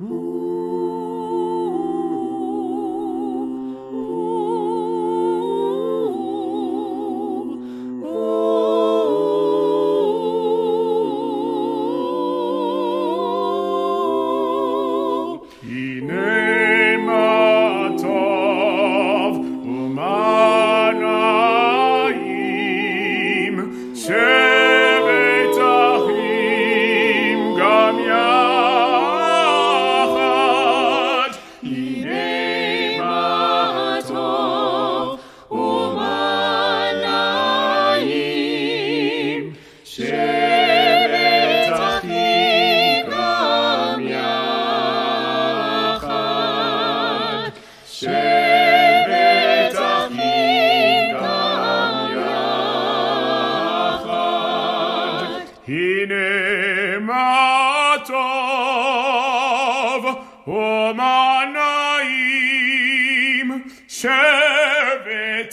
שבת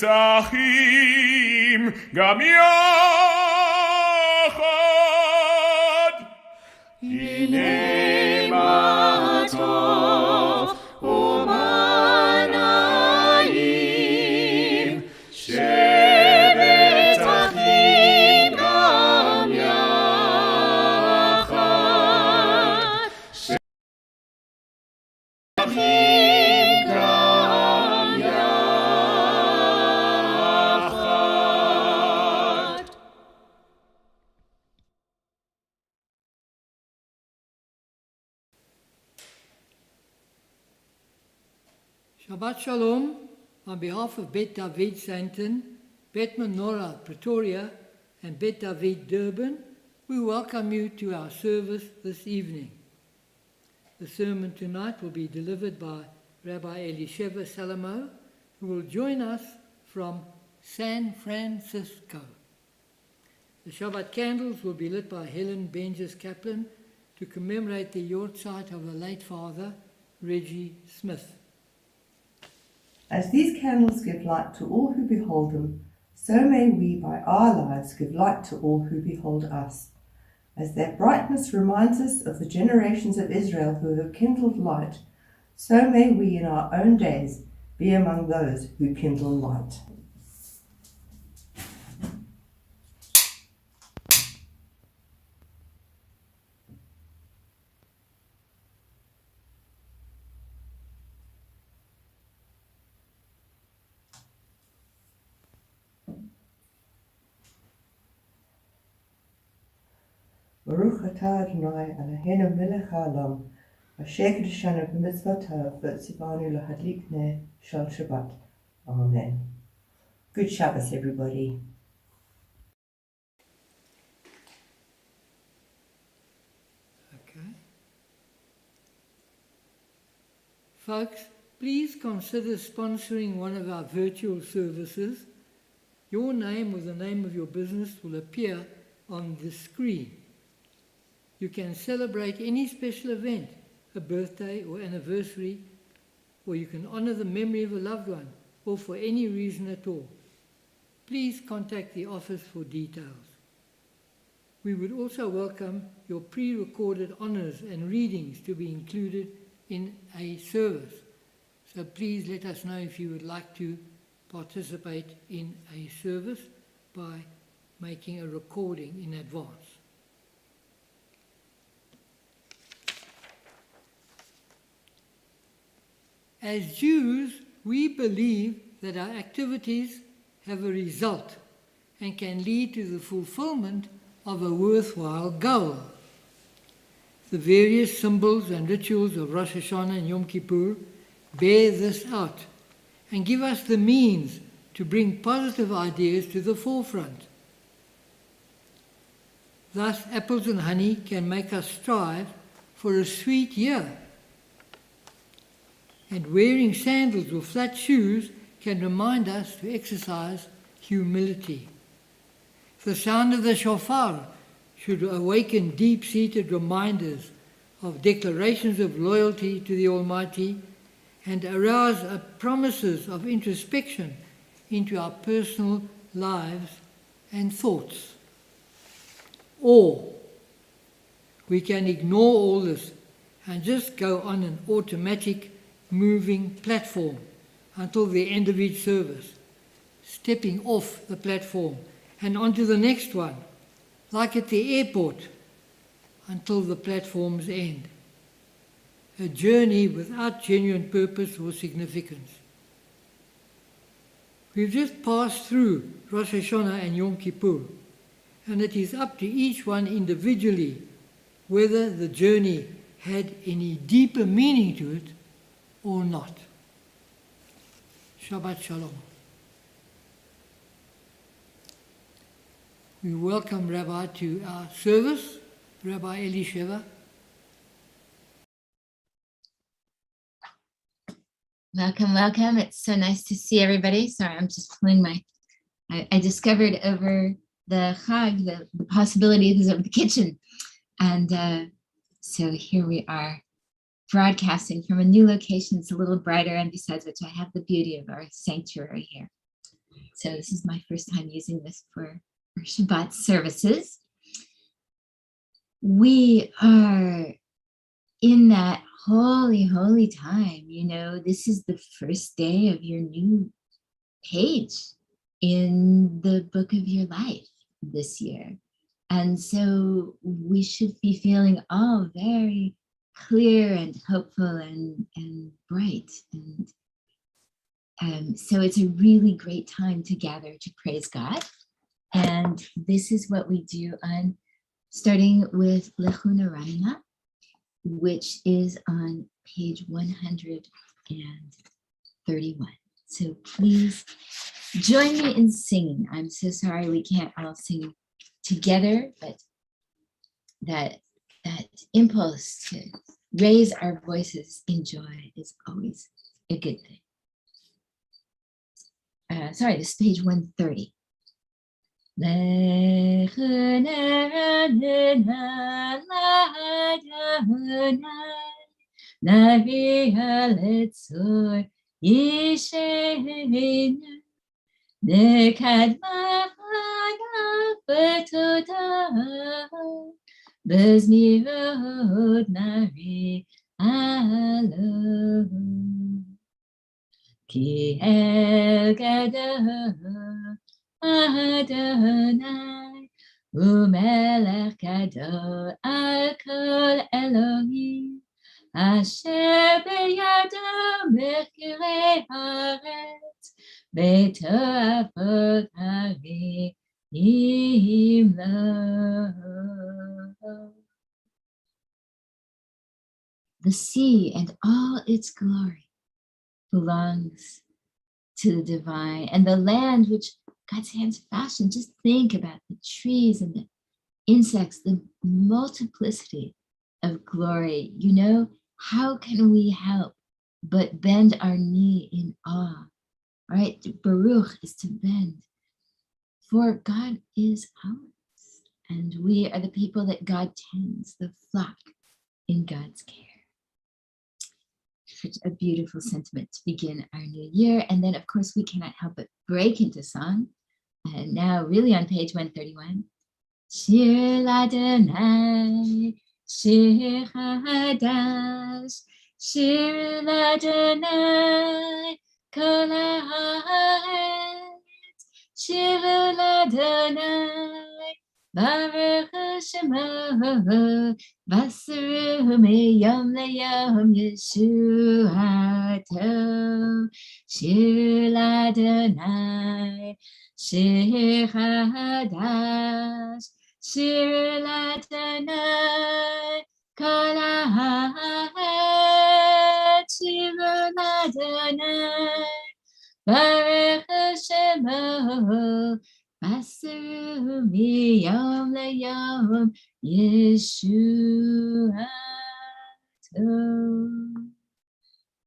אחים גם יחד. הנה מה טוב ומה נעים, שבת אחים גם יחד. שבת אחים גם יחד. Shabbat Shalom, on behalf of Bet David Sainton, Bet Menorah Pretoria, and Bet David Durban, we welcome you to our service this evening. The sermon tonight will be delivered by Rabbi Elisheva Salamo, who will join us from San Francisco. The Shabbat candles will be lit by Helen Benjes Kaplan to commemorate the Yortzeit of her late father, Reggie Smith. As these candles give light to all who behold them, so may we by our lives give light to all who behold us. As their brightness reminds us of the generations of Israel who have kindled light, so may we in our own days be among those who kindle light. Baruch atah Adonai Eloheinu melech haolam, asher kiddushanu b'mitzvotav v'tzivanu lahadlik ner shel Shabbat. Amen. Good Shabbos, everybody. Okay. Folks, please consider sponsoring one of our virtual services. Your name or the name of your business will appear on the screen. You can celebrate any special event, a birthday or anniversary, or you can honor the memory of a loved one, or for any reason at all. Please contact the office for details. We would also welcome your pre-recorded honors and readings to be included in a service. So please let us know if you would like to participate in a service by making a recording in advance. As Jews, we believe that our activities have a result and can lead to the fulfillment of a worthwhile goal. The various symbols and rituals of Rosh Hashanah and Yom Kippur bear this out and give us the means to bring positive ideas to the forefront. Thus, apples and honey can make us strive for a sweet year. And wearing sandals or flat shoes can remind us to exercise humility. The sound of the shofar should awaken deep-seated reminders of declarations of loyalty to the Almighty and arouse promises of introspection into our personal lives and thoughts. Or we can ignore all this and just go on an automatic moving platform until the end of each service, stepping off the platform and onto the next one, like at the airport, until the platforms end. A journey without genuine purpose or significance. We've just passed through Rosh Hashanah and Yom Kippur, and it is up to each one individually whether the journey had any deeper meaning to it or not. Shabbat Shalom. We welcome Rabbi to our service, Rabbi Elisheva. Welcome, welcome. It's so nice to see everybody. Sorry, I'm just pulling I discovered over the Chag the possibilities of the kitchen. And so here we are broadcasting from a new location. It's a little brighter, and besides which I have the beauty of our sanctuary here. So this is my first time using this for Shabbat services. We are in that holy time. You know, this is the first day of your new page in the book of your life this year. And so we should be feeling all very clear and hopeful and bright. And so it's a really great time to gather to praise God. And this is what we do starting with Lechuna Raina, which is on page 131. So please join me in singing. I'm so sorry we can't all sing together, but that impulse to raise our voices in joy is always a good thing. Sorry, this is page 130. Ki el gadol Adonai umelech gadol al kol Elohim asher beyado mechirei haaretz beito avot harim lo. The sea and all its glory belongs to the divine, and the land which God's hands fashioned. Just think about the trees and the insects, the multiplicity of glory. You know, how can we help but bend our knee in awe, right? Baruch is to bend, for God is ours, and we are the people that God tends, the flock in God's care. Such a beautiful sentiment to begin our new year. And then, of course, we cannot help but break into song. And now, really on page 131. Shir l'Adonai, Shir Hadash, Shir l'Adonai, Kol haaretz, Shir l'Adonai, Baruch Shemo, Vasaru meyom leyom Yeshuato, Shir l'Adonai, Shir Hadash, Shir l'Adonai, Kol haaretz, Shir l'Adonai, Baruch Shemo, Vasaru miyom leyom Yeshuato.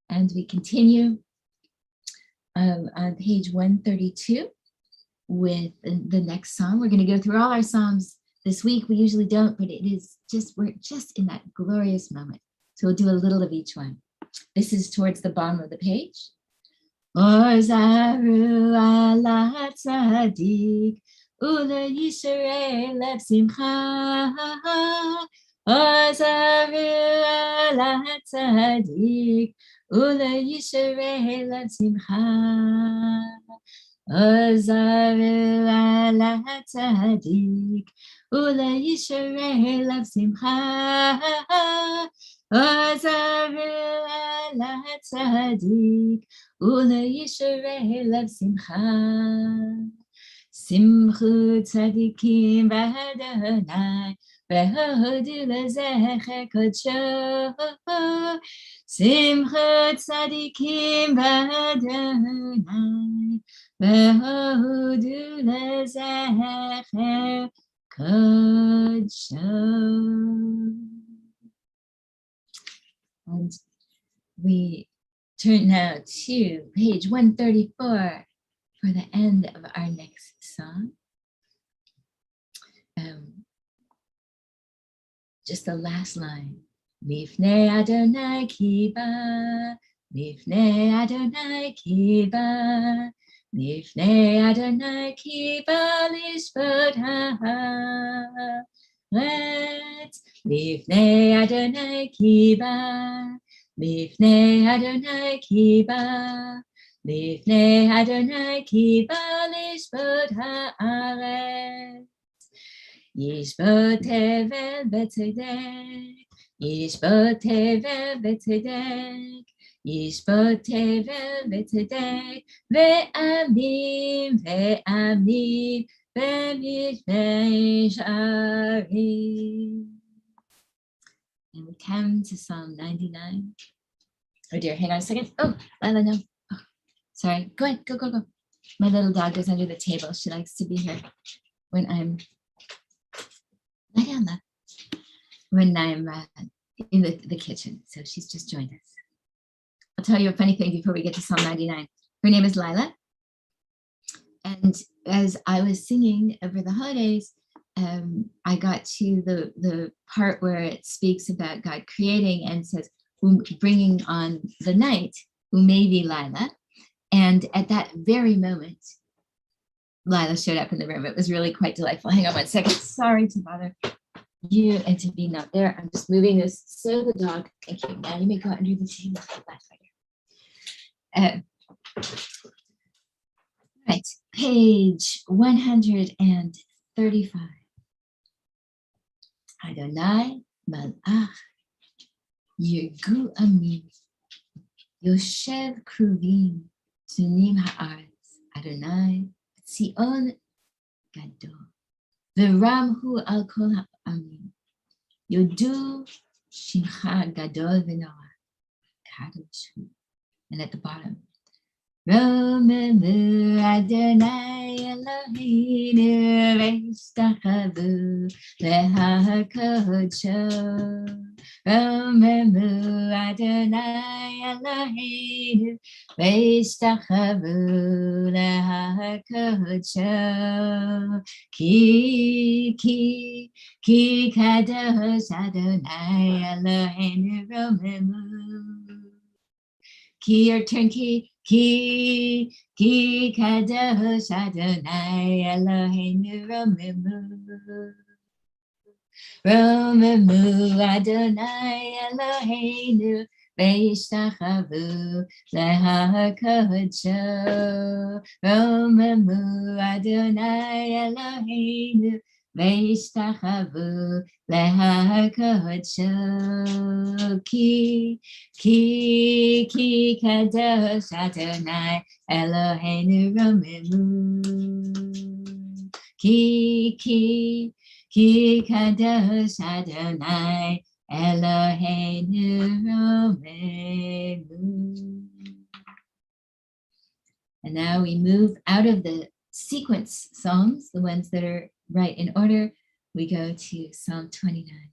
And we continue on page 132 with the next psalm. We're going to go through all our psalms this week. We usually don't, but we're just in that glorious moment. So we'll do a little of each one. This is towards the bottom of the page. Orzaru ala tzadik ule yisharei lev simcha Ozaru ala tzadik, ula yishrei lav simcha. Ozaru ala tzadik, ula yishrei lav simcha. Ozaru ala tzadik, ula yishrei lav simcha. Simchu tzadikim b'Adonai, v'hodu lezecher kodsho. Simchu tzadikim b'Adonai, v'hodu lezecher kodsho. And we turn now to page 134 for the end of our next song. Just the last line. Lifnei Adonai kiba, Lifnei Adonai kiba, Lifnei Adonai kiba lishvot haaretz. Lifnei Adonai kiba, Lifnei Adonai kiba, Lifnei Adonai kiba lishvot haaretz. Yishvot tevel b'tzedek, Yishvot tevel b'tzedek, Yishvot tevel b'tzedek, ve'amim, ve'amim, ve'mifnei sha'arim. And we come to Psalm 99. Oh dear, hang on a second. Oh, Lila, no. Oh, sorry, go ahead, go. My little dog goes under the table. She likes to be here when I'm, lie down, love. When I'm in the kitchen. So she's just joined us. I'll tell you a funny thing before we get to Psalm 99. Her name is Lila. And as I was singing over the holidays, I got to the part where it speaks about God creating and says, bringing on the night, Umevi Lila. And at that very moment, Lila showed up in the room. It was really quite delightful. Hang on one second. Sorry to bother you and to be not there. I'm just moving this so the dog, thank you. Now you may go under the table. Right, page 135. Adonai Malach Yirgu Ami Yoshev Kruvim Sunim Haaretz Adonai Tzion Gadol V'ramhu al kol ha'amim Yodu Shimcha Gadol V'Noah Kadosh Hu. And at the bottom, Romevu Adonai Eloheinu v'ishtachavu lehakodsho. Romevu Adonai Eloheinu v'ishtachavu lehakodsho. Ki kadosh Adonai Eloheinu romevu. Ki or turnkey, ki kadosh Adonai Eloheinu romevu Adonai Eloheinu ve'ishtachavu lehakodsho. Romevu Adonai Eloheinu ve'ishtachavu lehakodsho. Ki kadosh Adonai Eloheinu romevu. Ki kadosh Adonai Eloheinu romevu. And now we move out of the sequence psalms, the ones that are right in order. We go to Psalm 29.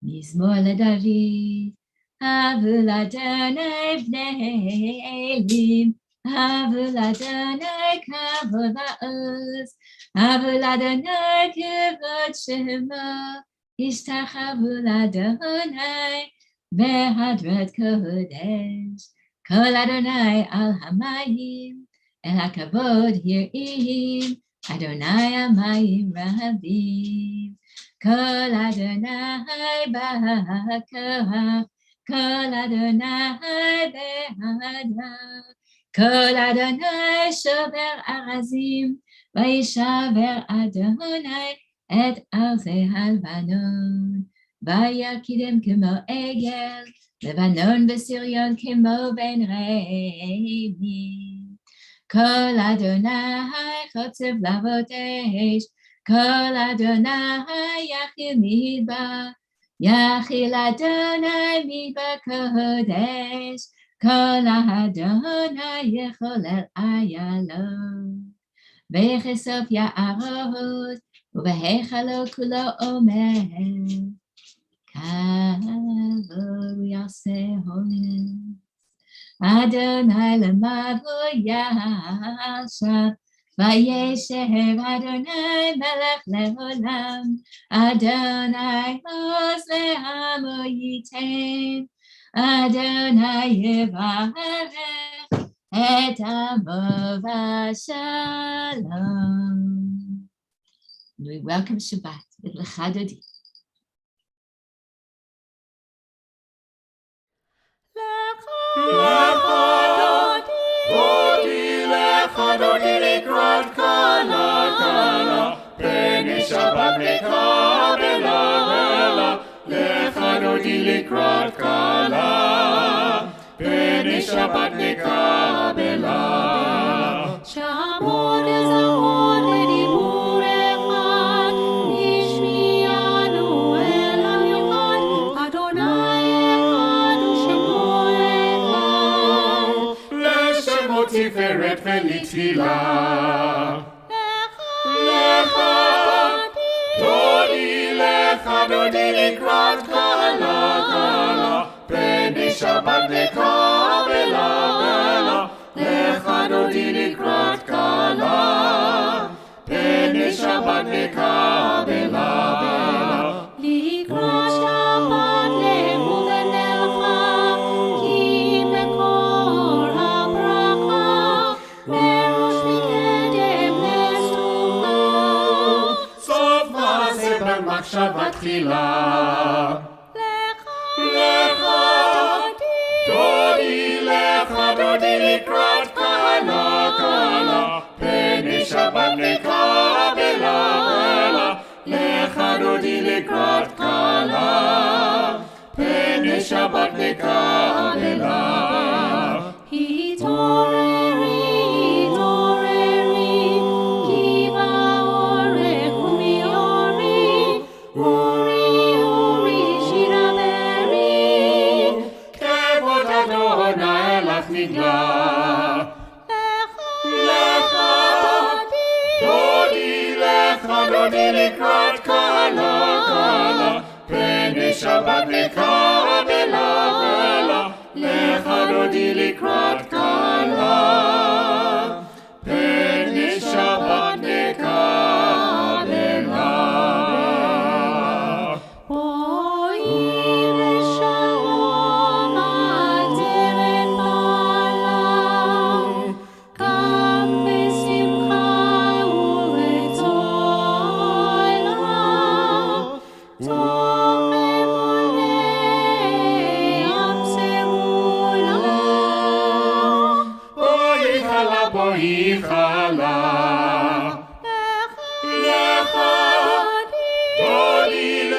Mizmor leDavid, Havul Adonai bnei Elim, Havul Adonai kavod la'oz, Havul Adonai kavod shema, Ishtachavu l'Adonai behadrat kodesh, Kol Adonai al hamayim, El hakavod hirim, Adonai Amayim Rabim, Kol Adonai Ba'akach, Kol Adonai Be'adam, Kol Adonai Shover Arazim, Vayishaver Adonai et Arze Halvanon, Vayakidem Kemo Egel, Lebanon V'Sirion Kemo Ben Reimi. Kol Adonai Chotzev Lavotesh, Kol Adonai Yachil Midbar, Yachil Adonai Midbar Kodesh, Kol Adonai Yechol El Ayalon, V'chesof Ya'arot, U'v'hechalo Kulo Omer, Kavod Yaseh Holiness. Adonai lemavo yashav, vayeshev Adonai melech leolam, Adonai os le'amo yitem, Adonai yevarech et amo v'shalom. We welcome Shabbat with Lecha Dodi. Lecha dodi likrat kala kala, Bnei Shabbat mekabela bela. Lecha dodi likrat kala, Bnei Shabbat mekabela bela. Shamod ezahod edibur echad, Yishmianu el hamichad, Adonai echad u'shemo echad. L'shemot tiferet ve'litfila. Lecha dodi likrat kala kala, Bnei Shabbat mekabela bela. Lecha dodi likrat kala, Bnei Shabbat mekabela bela. Likrat Shabbat le'mugen elcha, Ki mekor habracha, Perush mikedem le'stucha. Sof ma'aseh b'machshava tchila. Lecha dodi likrat kala kala, Bnei Shabbat mekabela bela. Lecha dodi likrat kala, Bnei Shabbat mekabela bela. Hitoreri, Ki ba'orech u'miori, Uri, shiraberi. Kevod Adonai elach nigla. Lecha dodi likrat kala kala, Bnei Shabbat mekabela bela. Lecha dodi likrat kala, Bnei Shabbat mekabela bela. Bo'im leshalom aderet ba'alam, Gam besimcha u'retzolah. Tov memonei am seulam. Boi chala.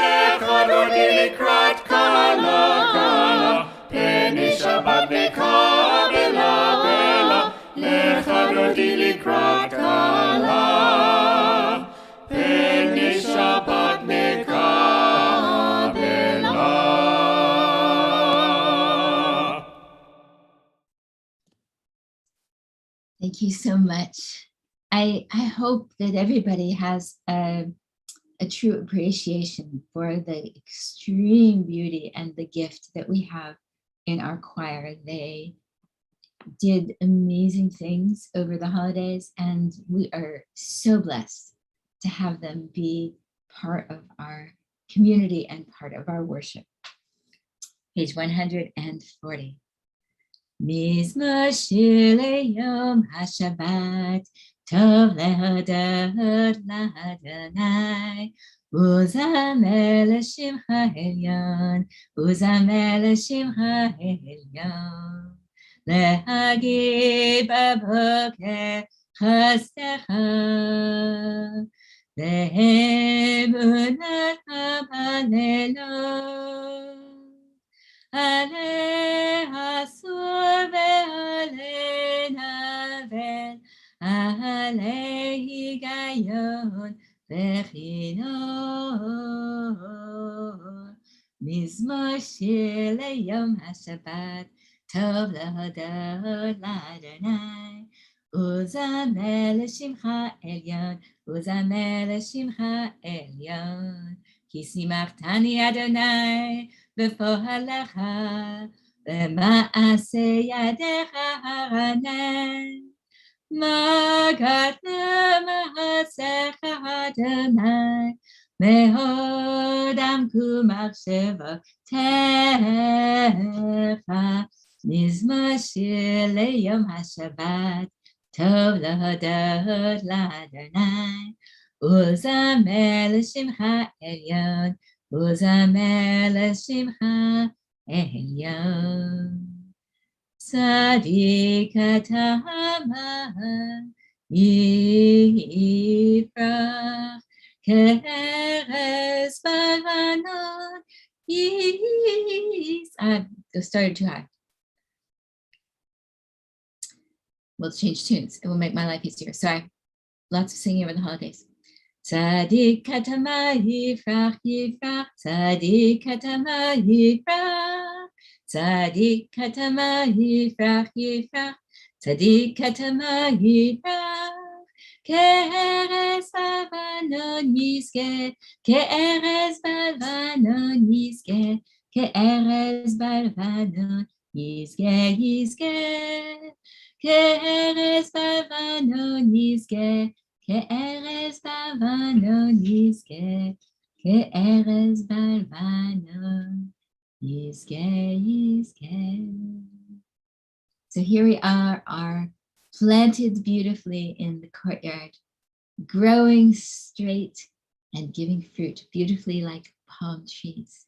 Lecha dodi likrat kala kala, Bnei Shabbat mekabela bela. Lecha dodi likrat kala, Bnei Shabbat mekabela. Thank you so much. I hope that everybody has a true appreciation for the extreme beauty and the gift that we have in our choir. They did amazing things over the holidays, and we are so blessed to have them be part of our community and part of our worship. Page 140. Mizmor shir leyom hashabbat, Tov lehodot l'Adonai, Uzamer l'shimcha elyon, Uzamer l'shimcha elyon. Lehagid baboker chastecha, Lehemunat habalelot. Ale asur ve'ale navel, Ale higayon ve'chinor. Mizmor shir leyom haShabbat, Tov lehodot l'Adonai. Uzamer l'shimcha elyon, Uzamer l'shimcha elyon. Ki simchtani Adonai בפועלך, במעשה ידיך הרנן. מגעת מעשיך אדוני, מאוד עמקו מחשבותיך. מזמור שיר ליום השבת, טוב להודות לאדוני, וזמר לשמך עליון, Uzamer l'shimcha elyon. Tzadik atama yifrach, ke'erez balanon yis. I started too high. We'll change tunes. It will make my life easier. Sorry. Lots of singing over the holidays. Tzadik katama yifrach yifrach, Tzadik katama yifrach, Tzadik katama yifrach yifrach, Tzadik katama yifrach. Ke'erez balanon yizge, Ke'erez balanon yizge, Ke'erez balanon yizge yizge, Ke'erez balanon yizge. Ke'erez balanon yizge, Ke'erez balanon yizge, yizge. So here we are planted beautifully in the courtyard, growing straight and giving fruit beautifully like palm trees.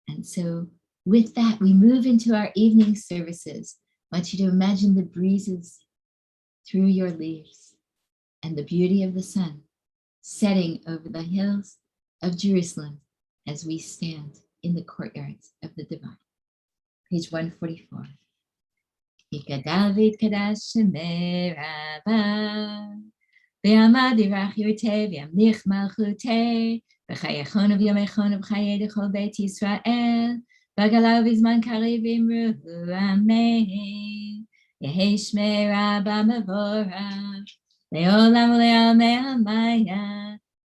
And so with that, we move into our evening services. I want you to imagine the breezes through your leaves and the beauty of the sun setting over the hills of Jerusalem as we stand in the courtyards of the divine. Page 144. Ikadal v'tkadash shemei rabba, v'yamad yirach yirteh, v'yamlich malchuteh, v'chayachon v'yomechon v'chayei d'chol beit Yisrael, v'galav v'zman karev v'imru amen, yehei shmei rabba mevorach, Le'olam le'almei hamaya,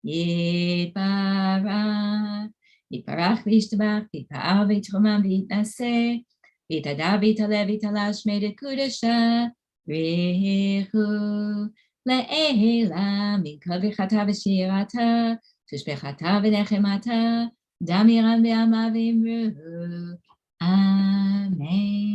Yitbarach, Yitbarach v'yishtabach, Yitpa'ar v'yitchomam v'yitnaseh, V'yitadar v'yitalev v'yitalash shmei dekudasha, Richu le'elam, Minkol v'chata v'shirata, Tushbechata v'nechemata, Dam yiran v'yama v'imru, Amen.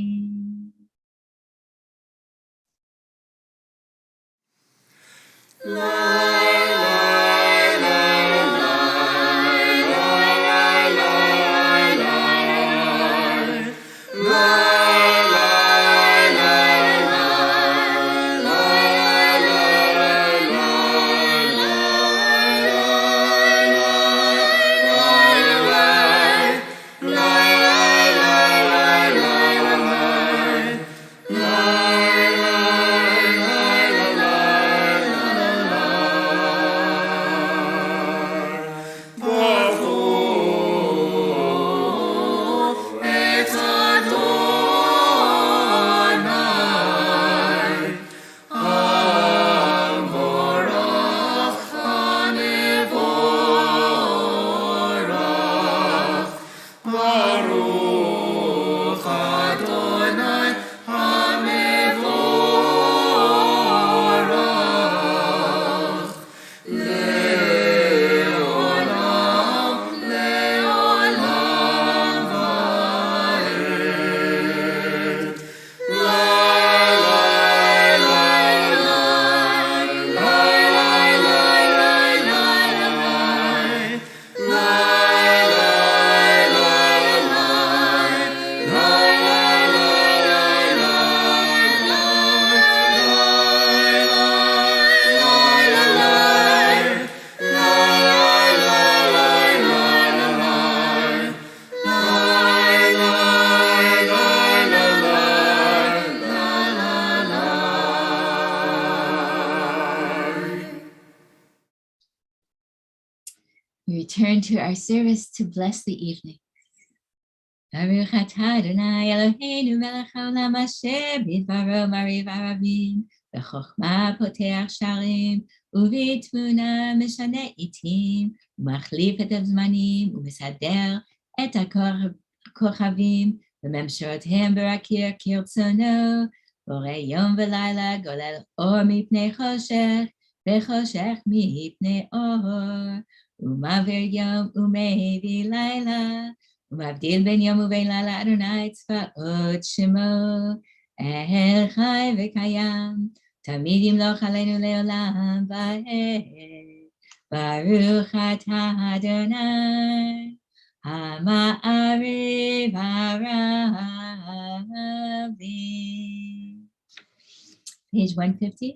turn to our service to bless the evening. Baruch atah Adonai Eloheinu melech haolam asher bidbaro mariv aravim v'chokhmah poteach sharim ובתבונה משנה עיתים, ומחליף את הזמנים, ומסדר את הכוכבים, וממשרותיהם ברקיע כרצונו, בורא יום ולילה, גולל אור מפני חושך, וחושך מפני אור, ומעביר יום ומביא לילה, ומבדיל בין יום ובין לילה, אדוני צבאות שמו, אל חי וקיים, תמיד ימלוך עלינו לעולם ועד. ברוך אתה אדוני, המעריב הרבים. Page 150.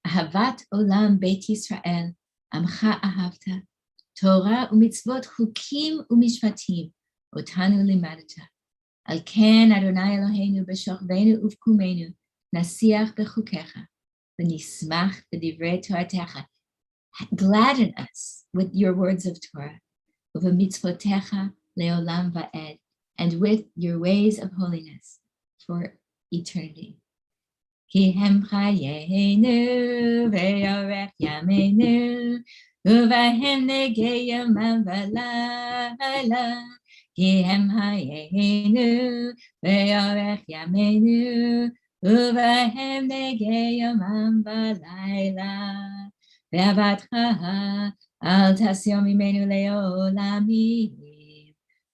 אהבת עולם בית ישראל, עמך אהבת, תורה ומצוות חוקים ומשפטים, אותנו לימדת. על כן אדוני אלוהינו בשוכבנו ובקומנו, נשיח בחוקיך, ונשמח בדברי תורתך. Gladden us with your words of Torah, ובמצוותיך לעולם ועד, and with your ways of holiness for eternity. כי הם חיינו ואורך ימינו, ובהם נגי יומם ולילה. כי הם חיינו ואורך ימינו, ובהם נגי יומם ולילה. ואהבתך אל תסיר ממנו לעולמים.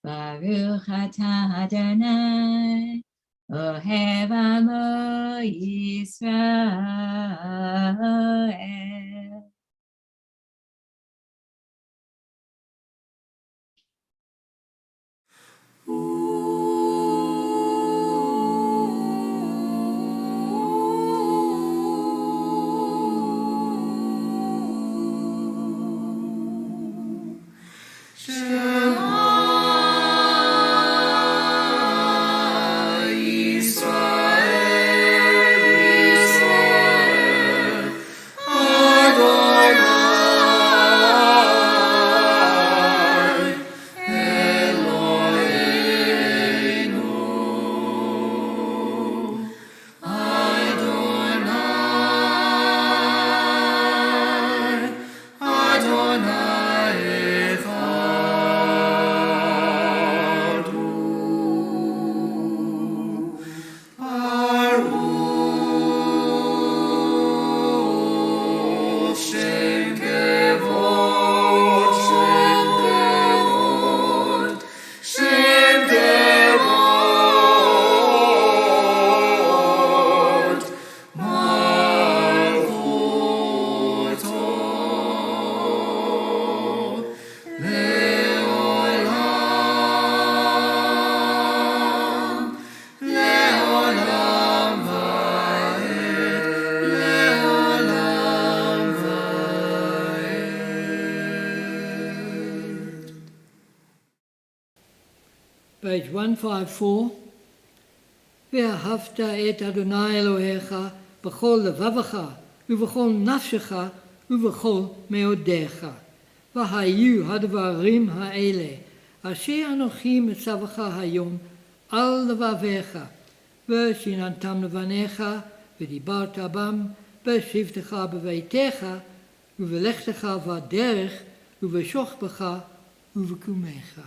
ברוך אתה אדוני, אוהב עמו ישראל. Page 154. ואהבת את אדוני אלוהיך בכל לבבך ובכל נפשך ובכל מאודיך. והיו הדברים האלה אשר אנוכי מצווך היום על לבביך, ושיננתם לבניך ודיברת בם בשבתך בביתך ובלכתך בדרך ובשוכבך ובקומך.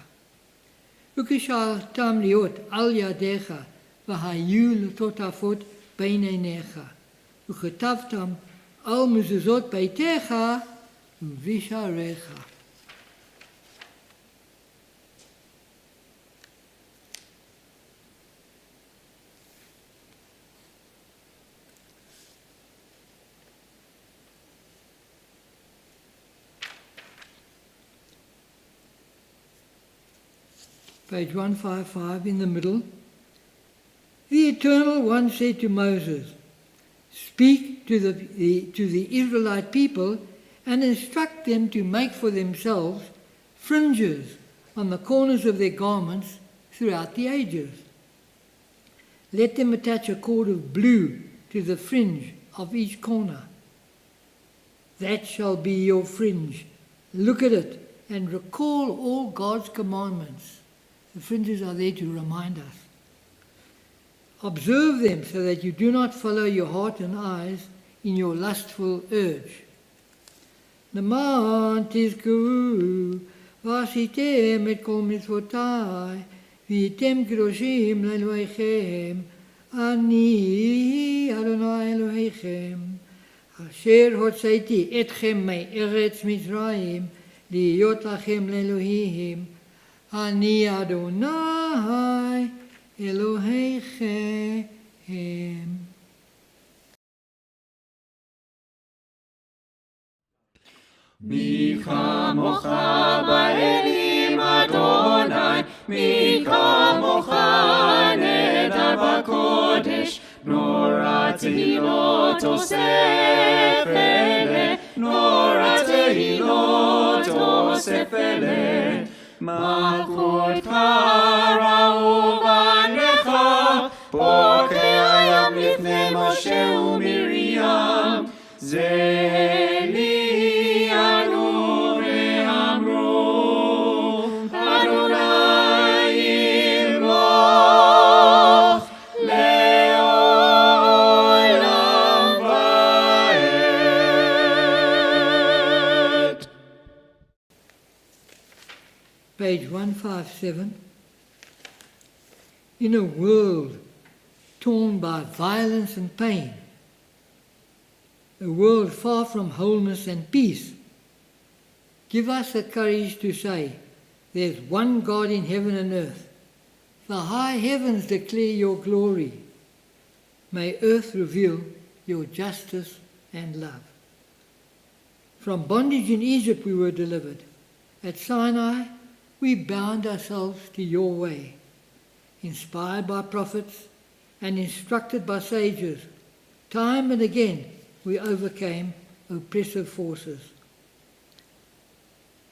וקשרתם להיות על ידיך, והיו לטוטפות בין עיניך, וכתבתם על מזוזות ביתך ובשעריך. Page 155 in the middle. The Eternal One said to Moses, "Speak to the Israelite people and instruct them to make for themselves fringes on the corners of their garments throughout the ages. Let them attach a cord of blue to the fringe of each corner. That shall be your fringe Look at it and recall all God's commandments. The fringes are there to remind us. Observe them so that you do not follow your heart and eyes in your lustful urge. Naman tizkuru v'asitem et kol mitzvotai v'yitem kedoshim le'elohechem ani Adonai Elohechem asher hotzaiti etchem me'eretz Mitzrayim liyot lachem le'elohim ani Adonai Elohechem. מי כמוך באלים אדוני, מי כמוך נדע בקודש, נורא תהילות אוסף אלה, נורא תהילות אוסף אלה. מלכותך ראו בניך, בוקע ים לפני משה ומרים, זה לי ענו ואמרו, אדוני ימלוך לעולם ועד. Page 157. In a world torn by violence and pain, a world far from wholeness and peace, give us the courage to say, there's one God in heaven and earth. The high heavens declare your glory. May earth reveal your justice and love. From bondage in Egypt we were delivered. At Sinai, we bound ourselves to your way. Inspired by prophets and instructed by sages, time and again we overcame oppressive forces.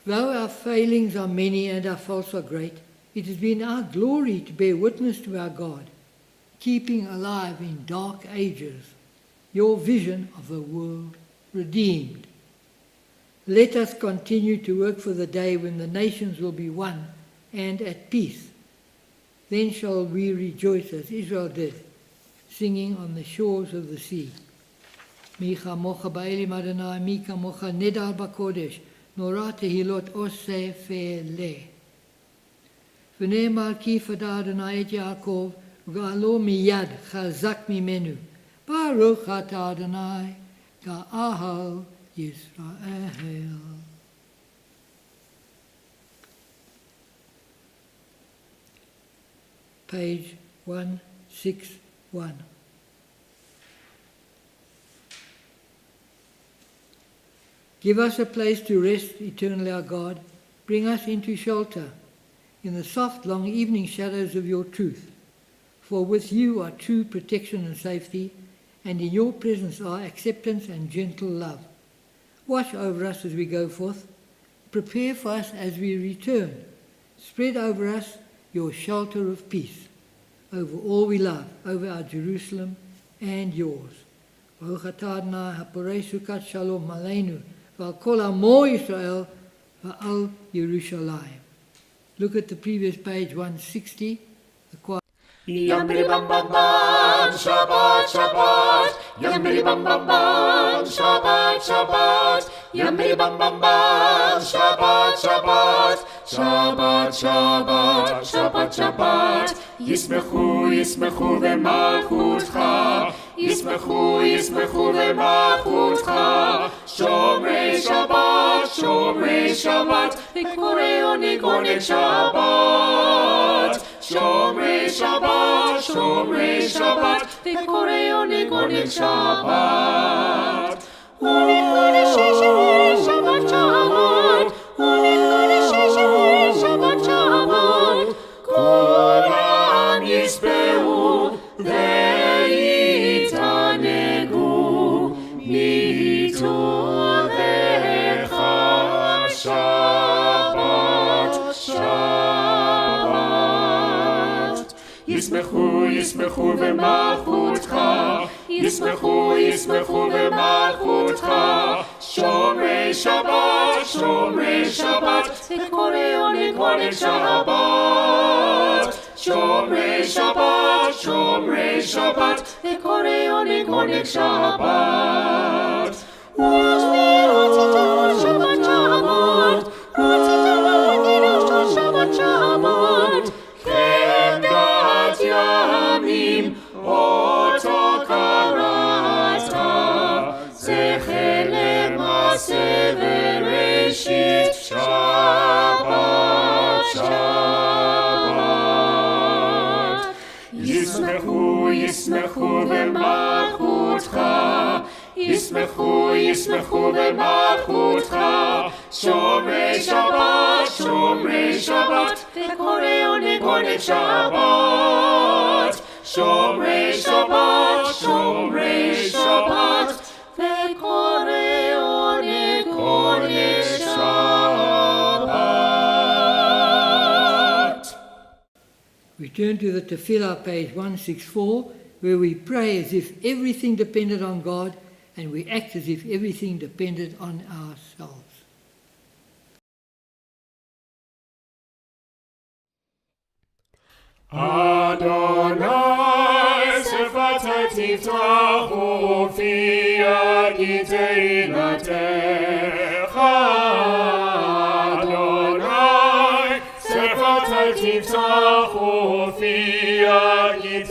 Though our failings are many and our faults are great, it has been our glory to bear witness to our God, keeping alive in dark ages your vision of a world redeemed. Let us continue to work for the day when the nations will be one and at peace. Then shall we rejoice as Israel did, singing on the shores of the sea. Mi chamocha ba'elim Adonai, mi kamocha nedar b'kodesh, nora tehilot osef eleh. ונאמר כי יפדה אדוני את יעקב וגאלו מיד חזק ממנו. ברוך אתה אדוני גאל ישראל. Page 161. Give us a place to rest, eternally our God. Bring us into shelter in the soft, long evening shadows of your truth. For with you are true protection and safety, and in your presence are acceptance and gentle love. Watch over us as we go forth. Prepare for us as we return. Spread over us your shelter of peace, over all we love, over our Jerusalem and yours. Baruch atah Adonai haporei sukat shalom aleinu v'al kol amo Yisrael v'al Yerushalayim. Look at the previous page, 160. The choir. Yam bidi bam bam bam, Shabbat, Shabbat. Yam bidi bam bam bam, Shabbat, Shabbat. Yam bidi bam bam bam, Shabbat, Shabbat. Shabbat, Shabbat, Shabbat, Shabbat. Yismechu, yismechu v'malchutcha. Yismechu, yismechu v'malchutcha. Shomrei Shabbat, Shomrei Shabbat. V'koreo nigonet Shabbat. Shomrei Shabbat, Shomrei Shabbat, v'koreo nigonet Shabbat. Shabbat, Shabbat, Shabbat, Shabbat. Kol ha'am yisbehu ve'yitanegu mitovecha Shabbat, Shabbat. ישמחו, ישמחו במלכותך, ישמחו, ישמחו במלכותך, שומרי שבת, שומרי שבת, לקורא ולקורא שבת. שומרי שבת, שומרי שבת, לקורא ולקורא שבת. שבת שבת, שבת שבת, חמדת ימים אותו קראת, זכר למעשה וראשית שבת שבת. ישמחו, ישמחו במלכותך, ישמחו, ישמחו במלכותך, שומרי שבת, שומרי שבת, לקורא ולקורא שבת. שומרי שבת, שומרי שבת, לקורא ולקורא שבת. We turn to the Tefillah, page 164, where we pray as if everything depended on God and we act as if everything depended on ourselves. Adonai, Sefatai Tiftachu fi Teilatecha. Adonai, Sefatai Tiftachu fi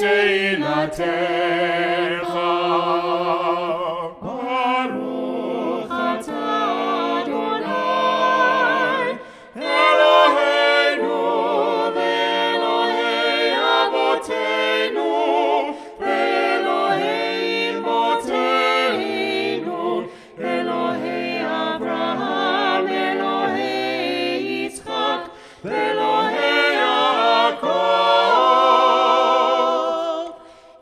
Teilatecha. Baruch atah Adonai, Eloheinu ve'Elohei Avotenu, ve'Elohei Imotenu, Elohei Abraham, Elohei Yitzchak, ve'Elohei Yaakov,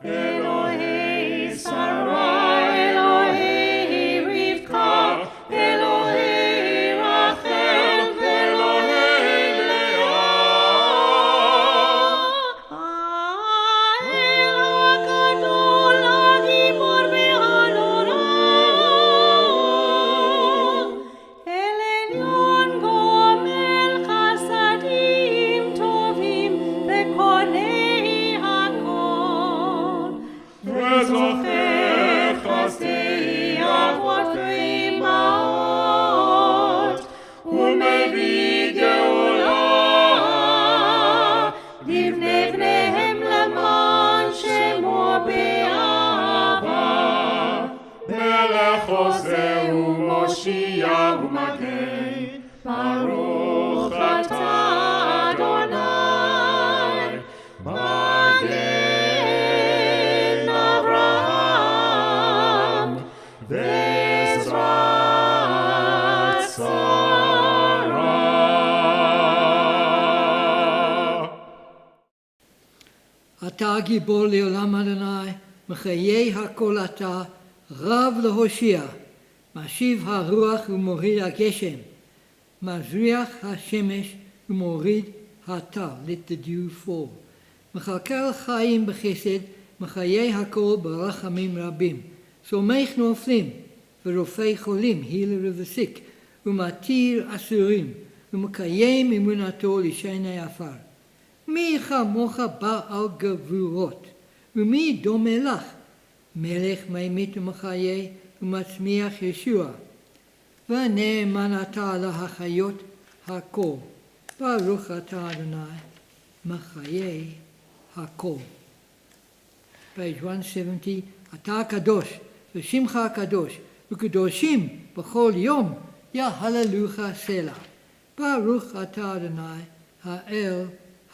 Elohei Sarah, Elohei Rivka, Elohei Rachel, ve'Elohei Leah. האל הגדול, הגיבור והנורא, אל עליון גומל חסדים טובים וקונה הכל, וזוכר חסדי אבות ואימהות, ומביא גאולה לבני בניהם למען שמו באהבה. מלך עושה ומושיע ומגן, ברוך אתה אדוני, מגן אברהם ועזרת שרה. אתה גיבור לעולם אדוני, מחיי הכל אתה, רב להושיע, משיב הרוח ומוריד הגשם, מזריח השמש ומוריד הטל, let the dew fall. מכלכל חיים בחסד, מחיי הכל ברחמים רבים, סומך נופלים ורופא חולים, healer of the sick, ומתיר אסורים, ומקיים אמונתו לשני עפר. מי כמוך בעל גבורות, ומי דומה לך, מלך ממית ומחיה ומצמיח ישוע, ונאמן אתה להחיות הכל, ברוך אתה אדוני, מחיה הכל. page 170, אתה הקדוש, ושמך הקדוש, וקדושים בכל יום, יהללוך סלע. ברוך אתה אדוני, האל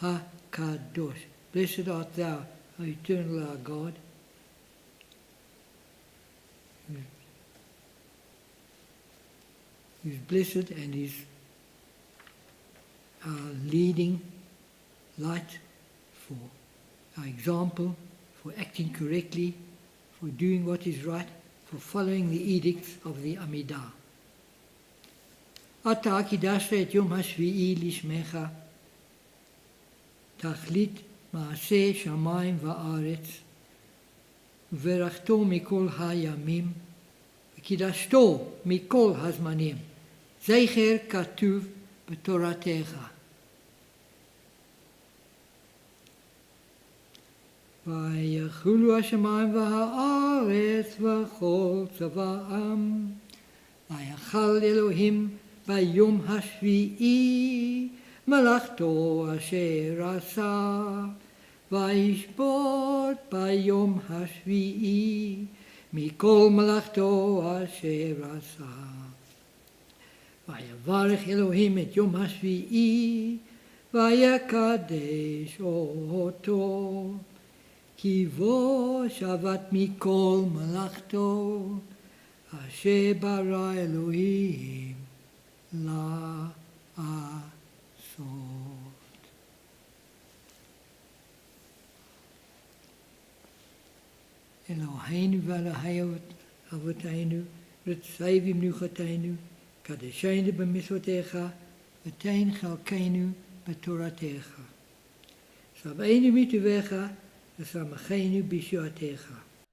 HaKadosh. Blessed art thou, O eternal our God, who's blessed and is our leading light, for our example, for acting correctly, for doing what is right, for following the edicts of the Amidah. אתה קידשת את יום השביעי לשמך, תכלית מעשה שמיים וארץ, וברכתו מכל הימים, וקידשתו מכל הזמנים. זכר כתוב בתורתך. ויחולו השמיים והארץ וכל צבאם. ויחל אלוהים ביום השביעי מלאכתו אשר עשה. וישבות ביום השביעי מכל מלאכתו אשר עשה. ויברך אלוהים את יום השביעי ויקדש אותו. כי בו שבת מכל מלאכתו אשר ברא אלוהים לעשות. אלוהינו ואלוהי אבותינו, רצוי במנוחתנו, קדשנו במצוותיך, ותן חלקנו בתורתך. שבענו מטובך, ושמחנו בישועתך.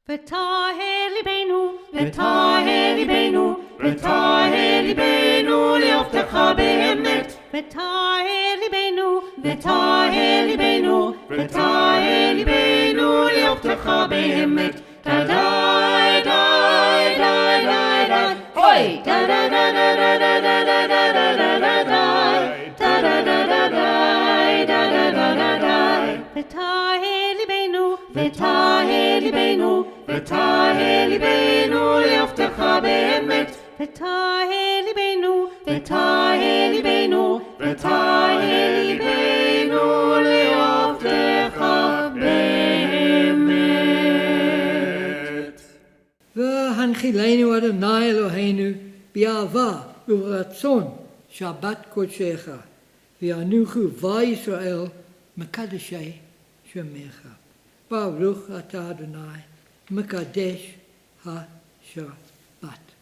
ותהל ליבנו, ותהל ליבנו, ותהל ליבנו לעובדך באמת. ותהל ליבנו, ותהל ליבנו, ותהל ליבנו לעובדך באמת. דה דה דה דה דה דה אוי דה דה דה דה דה דה דה דה דה דה דה דה דה דה דה דה דה דה ותהל ליבנו, ותהל ליבנו, ותהל ליבנו לעובדך באמת. ותהל ליבנו, ותהל ליבנו, ותהל ליבנו לעובדך באמת. והנחילנו אדוני אלוהינו באהבה וברצון שבת קודשך, וינוחו בישראל מקדשי שמך. ברוך אתה אדוני מקדש השבת.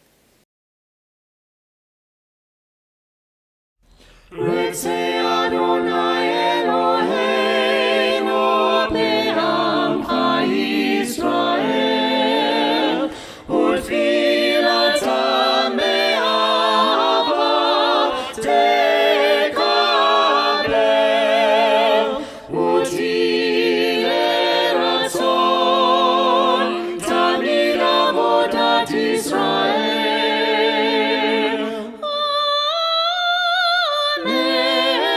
רוצה אדוני אלוהינו בעמך ישראל, ותפילתם מאהבה תקבל, ותהי לרצון תמיד עבודת ישראל. אמן.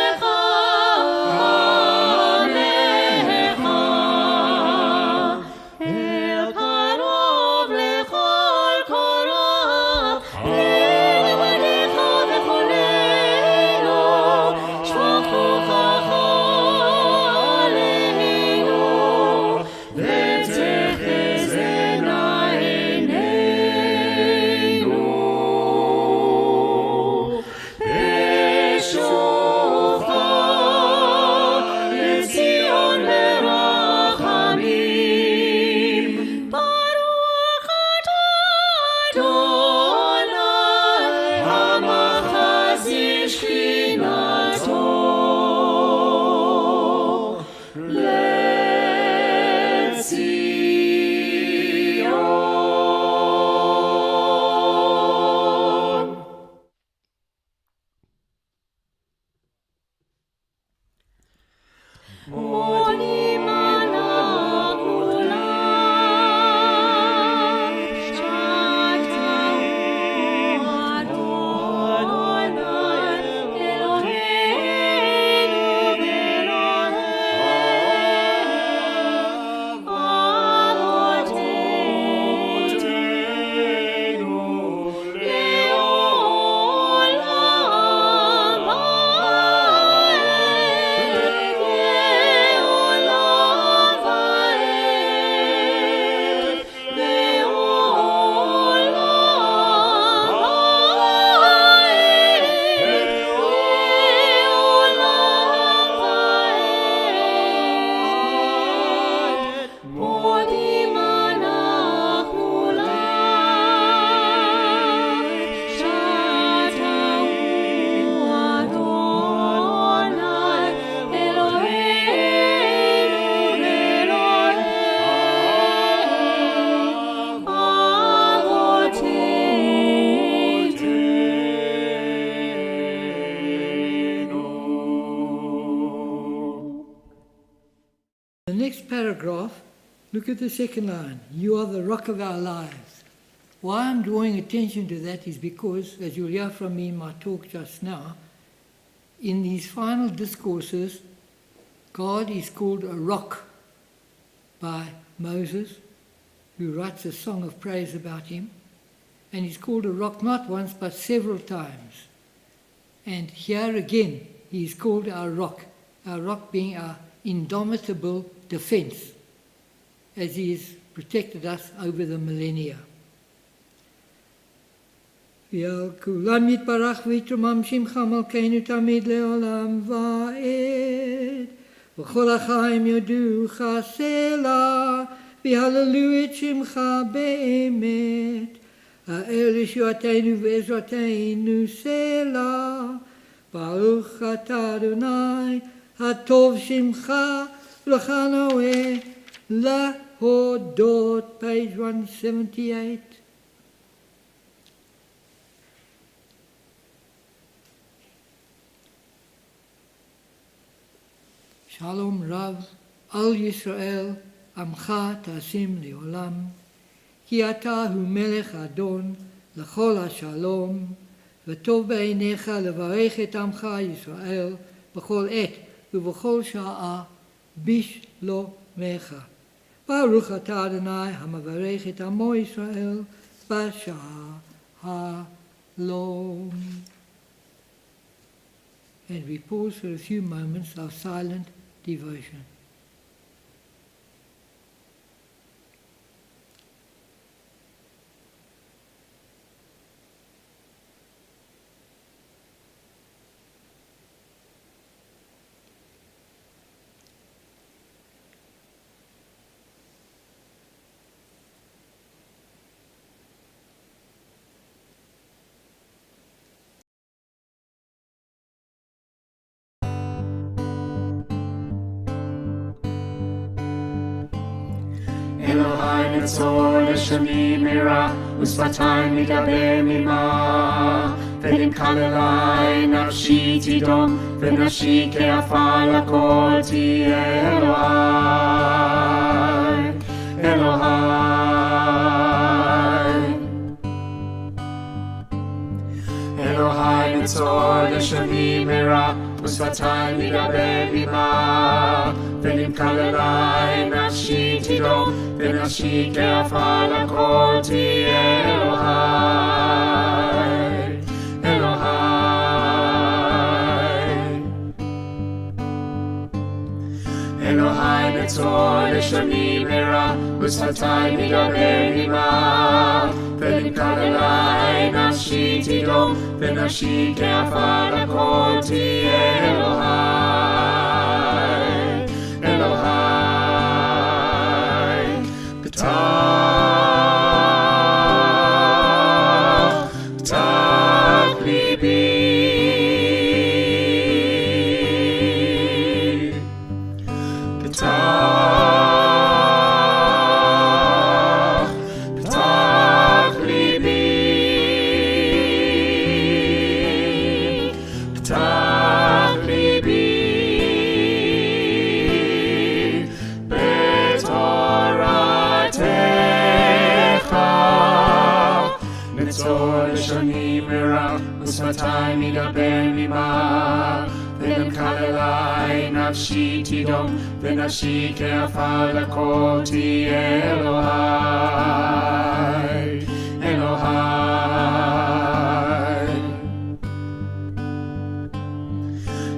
The next paragraph, look at the second line. You are the rock of our lives. Why I'm drawing attention to that is because, as you'll hear from me in my talk just now, in these final discourses, God is called a rock by Moses, who writes a song of praise about him. And he's called a rock not once but several times. And here again, he is called our rock being our indomitable defense, as he has protected us over the millennia. כולם יתברך ויתרומם שמך מלכנו תמיד לעולם ועד. וכל החיים יודוך סלע, ויהללו את שמך באמת. האל ישועתנו ועזרתנו סלע. ברוך אתה אדוני, הטוב שמך, לך נאה להודות. Page 178. Shalom Rav al Yisrael Amcha Tasim Leolam Ki Ata Hu Melech Adon L'chol HaShalom V'tov B'einecha Levarech Et Amcha Yisrael B'chol Et U'v'chol Sha'a Bishlomecha Baruch Ata Adonai HaMavarech Et Amo Yisrael B'Sha'a Halom. And we pause for a few moments of silent devotion. אלוהי נצור לשוני מרע, ושפתי מדבר ממה. ונמכר אלי נפשי תדום, ונפשי כעפר לכל תהיה אלוהי. אלוהי נצור לשוני מרע, ושפתי מדבר ממה. ונמכר אלי נפשי תדום, ונפשי כעפר לכל תהיה אלוהי. אלוהי נצור לשוני מרע, ושפתי מדבר עמה. ונמכר אלי נפשי תדום, ונפשי כעפר לכל תהיה אלוהי. פתח ליבי, פתח ליבי, פתח ליבי, בתורתך. נצור לשוני מרע, ושפתי מדבר ממה. ונמכר אלי נפשי תדום, ונפשי כעפר לכל תהיה אלוהי.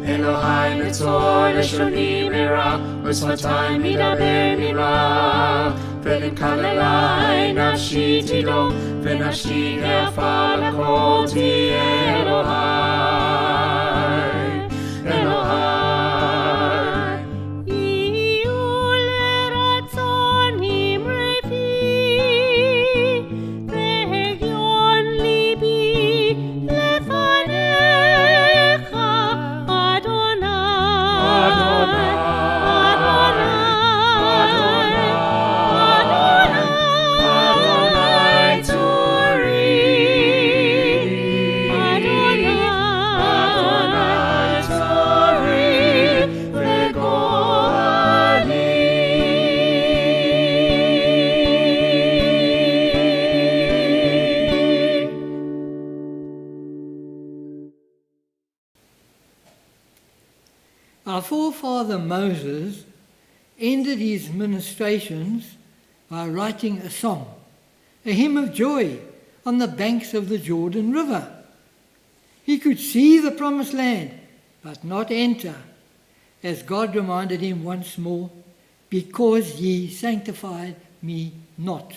אלוהי נצור לשוני מרע, ושפתי מדבר ממה. ונמכר אלי נפשי תדום, ונפשי כעפר לכל תהיה אלוהי. יהיו לרצון אמרי פי, והגיון ליבי לפניך, אדוני. אדוני צורי, אדוני forefather Moses ended his ministrations by writing a song, a hymn of joy on the banks of the Jordan River. He could see the promised land, but not enter, as God reminded him once more, because ye sanctified me not.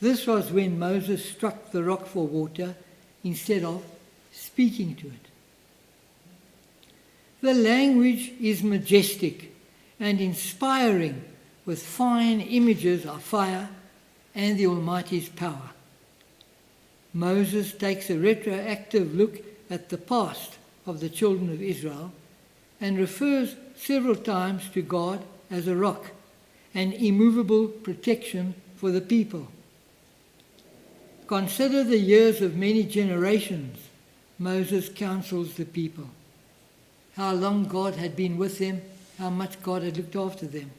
This was when Moses struck the rock for water instead of speaking to it. The language is majestic and inspiring, with fine images of fire and the Almighty's power. Moses takes a retroactive look at the past of the children of Israel and refers several times to God as a rock, an immovable protection for the people. Consider the years of many generations, Moses counsels the people. How long God had been with them, how much God had looked after them.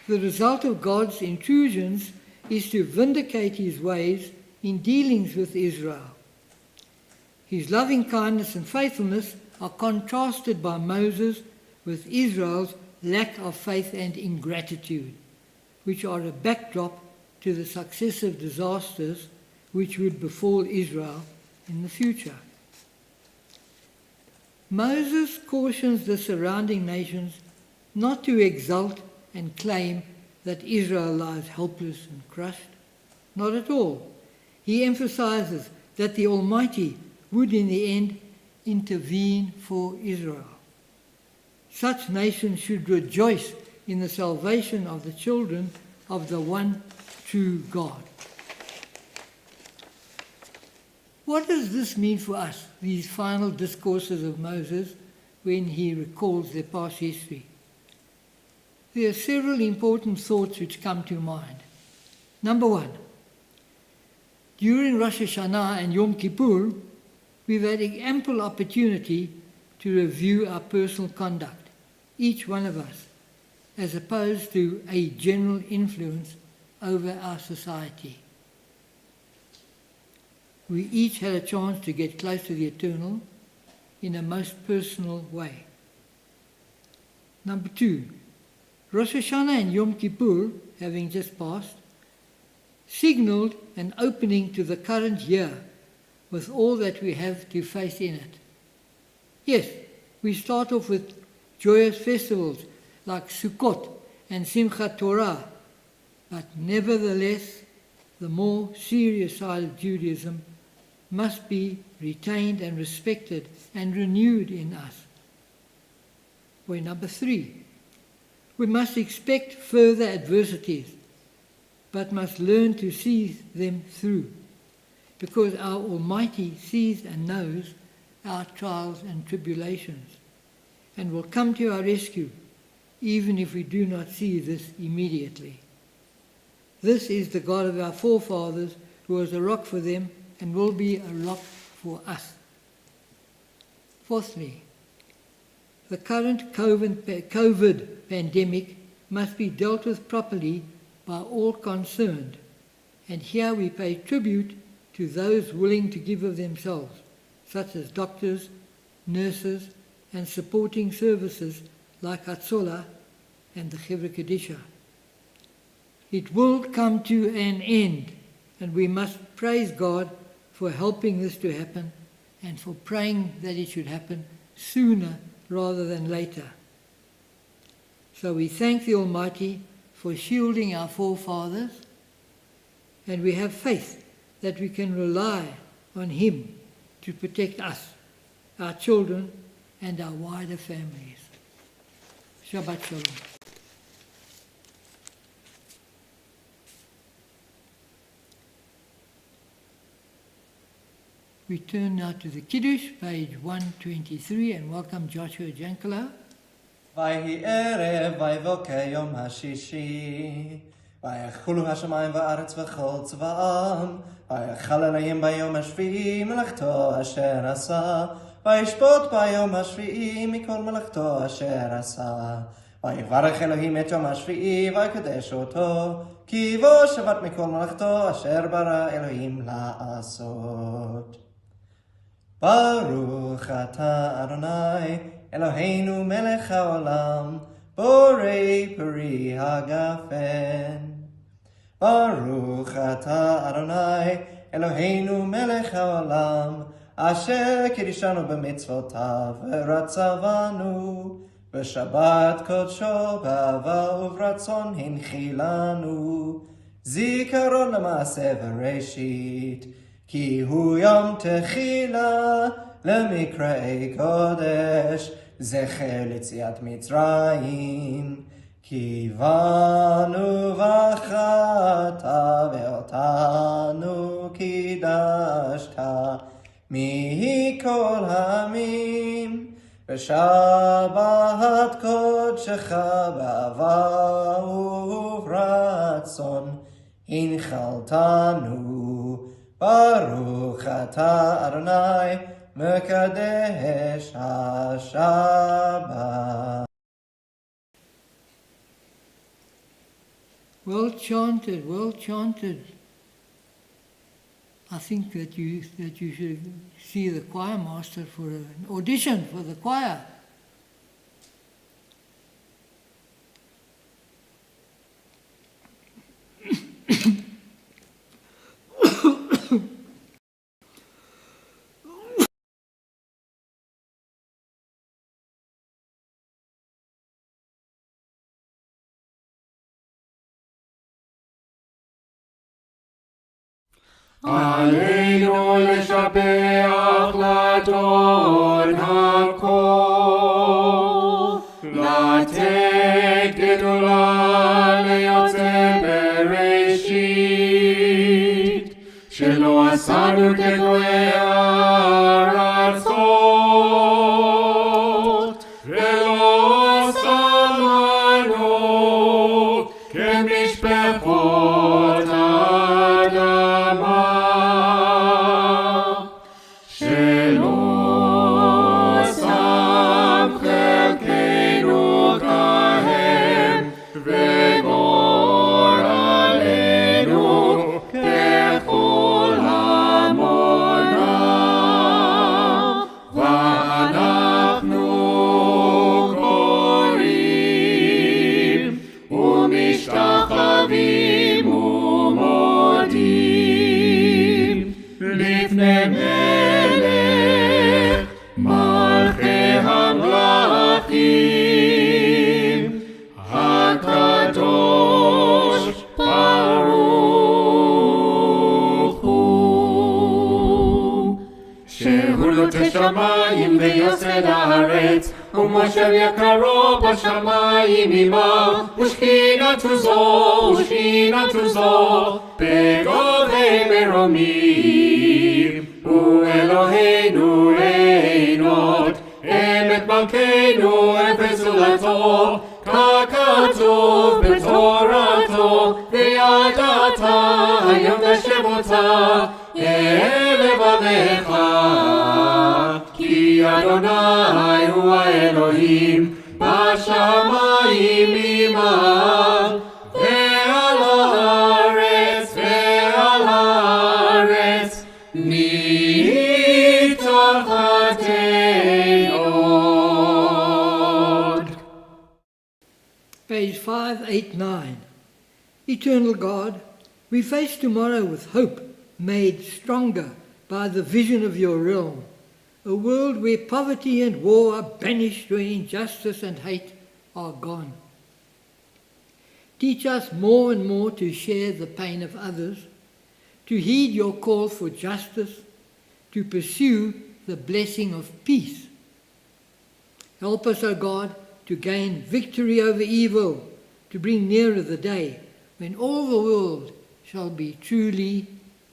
The result of God's intrusions is to vindicate his ways in dealings with Israel. His loving kindness and faithfulness are contrasted by Moses with Israel's lack of faith and ingratitude, which are a backdrop to the successive disasters which would befall Israel in the future. Moses cautions the surrounding nations not to exult and claim that Israel lies helpless and crushed. Not at all. He emphasizes that the Almighty would in the end intervene for Israel. Such nations should rejoice in the salvation of the children of the one true God. What does this mean for us, these final discourses of Moses, when he recalls their past history? There are several important thoughts which come to mind. Number one, during Rosh Hashanah and Yom Kippur, we've had ample opportunity to review our personal conduct, each one of us, as opposed to a general influence over our society. We each had a chance to get close to the Eternal in a most personal way. Number two, Rosh Hashanah and Yom Kippur, having just passed, signaled an opening to the current year with all that we have to face in it. Yes, we start off with joyous festivals like Sukkot and Simchat Torah, but nevertheless, the more serious side of Judaism must be retained and respected and renewed in us. Point number three, we must expect further adversities, but must learn to see them through, because our Almighty sees and knows our trials and tribulations, and will come to our rescue, even if we do not see this immediately. This is the God of our forefathers, who was a rock for them and will be a rock for us. Fourthly, the current COVID pandemic must be dealt with properly by all concerned, and here we pay tribute to those willing to give of themselves, such as doctors, nurses, and supporting services like Hatzolah and the Chevra Kadisha. It will come to an end, and we must praise God for helping this to happen and for praying that it should happen sooner rather than later. So we thank the Almighty for shielding our forefathers, and we have faith that we can rely on Him to protect us, our children, and our wider families. Shabbat Shalom. We turn now to the Kiddush, page 123, and welcome Joshua Jankala. ויהי ערב ויבוקר יום השישי ויחולו השמיים והארץ וכל צבאם ויחל אלוהים ביום השביעי מלאכתו אשר עשה וישפוט ביום השביעי מכל מלאכתו אשר עשה ויברך אלוהים את יום השביעי ויקדש אותו כי בו שבת מכל מלאכתו אשר ברא אלוהים לעשות. ברוך אתה אדוני Eloheinu melech haolam, borei peri hagafen. Baruch atah Adonai, Eloheinu melech haolam, asher kiddushanu b'mitzvotav v'ratzavanu, b'shabbat kodsho b'ahava uvratzon hinchilanu, zikaron l'maaseh v'reshit, ki hu yom techila lemikrei kodesh, zecher l'tziat Mitzrayim, kivanu v'chata ve'otanu kidashta mikol hamim, v'shabbat kodshecha b'ahava uvratzon hinchaltanu. Baruch atah Adonai mekadesh ha-Shabbat. Well chanted, well chanted. I think that you should see the choir master for an audition for the choir. עלינו לשבח לאדון הכל, לתת גדולה ליוצא בראשית, שלא עשינו כגויי הארצות, ולא שמנו כמשפחות האדמה. השמיים ויוסד הארץ, ומושב יקרו בשמיים עמה, ושכינתו זו בגובי מרומים. הוא אלוהינו אין עוד, אמת מלכנו אפס זולתו, ככתוב בתורתו, וידעת היום ושבותה לבביך, כי אדוני הוא האלוהים בשמיים עמך, ועל הארץ מתחתינו. Page 589. Eternal God, we face tomorrow with hope, made stronger by the vision of your realm, a world where poverty and war are banished, where injustice and hate are gone. Teach us more and more to share the pain of others, to heed your call for justice, to pursue the blessing of peace. Help us, O God, to gain victory over evil, to bring nearer the day when all the world shall be truly